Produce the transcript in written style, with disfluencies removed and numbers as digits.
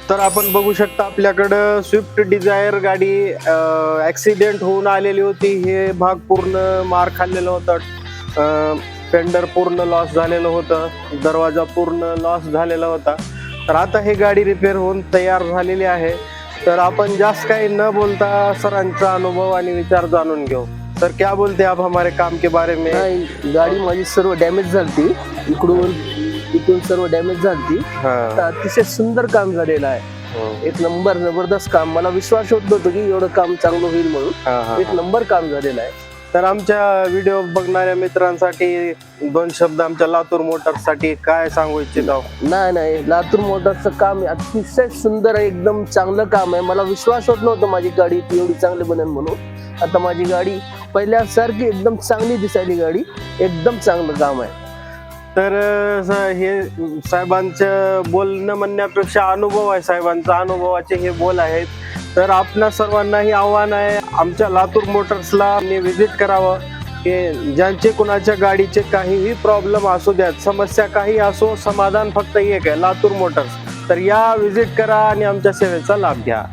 तर आपण बघू शकता आपल्याकडं स्विफ्ट डिझायर गाडी ऍक्सिडेंट होऊन आलेली होती. हे भाग पूर्ण मार खाल्लेलं होतं, फेंडर पूर्ण लॉस झालेलं होतं, दरवाजा पूर्ण लॉस झालेला होता. तर आता हे गाडी रिपेअर होऊन तयार झालेली आहे. तर आपण जास्त काही न बोलता सरांचा अनुभव आणि विचार जाणून घेऊ. सर क्या बोलते आप हमारे काम के बारे में? नाही, गाडी माझी सर्व डॅमेज झालती, इकडून सर्व डॅमेज झालती. तर अतिशय सुंदर काम झालेलं आहे. एक नंबर जबरदस्त काम. मला विश्वास होत नव्हतं की एवढं काम चांगलं होईल म्हणून. एक नंबर काम झालेलं आहे. तर आमच्या व्हिडिओ बघणाऱ्या मित्रांसाठी दोन शब्द आमच्या लातूर मोटर्ससाठी काय सांगू इच्छित आहो? नाही, लातूर मोटर्सचं काम अतिशय सुंदर आहे, एकदम चांगलं काम आहे. मला विश्वास होत नव्हतं माझी गाडी एवढी चांगली बनेल म्हणून. आता माझी गाडी पहिल्यासारखी एकदम चांगली दिसायली गाडी. एकदम चांगलं काम आहे. तर हे साहेबांचं बोलणं म्हणण्यापेक्षा अनुभव आहे साहेबांचा, अनुभवाचे हे बोल आहेत. तर आपणा सर्वांनाही आव्हान आहे, आमच्या लातूर मोटर्सला व्हिजिट करावं. की ज्यांचे कुणाच्या गाडीचे काहीही प्रॉब्लेम असू द्यात, समस्या काही असो, समाधान फक्त एक आहे, लातूर मोटर्स. तर या व्हिजिट करा आणि आमच्या सेवेचा लाभ घ्या.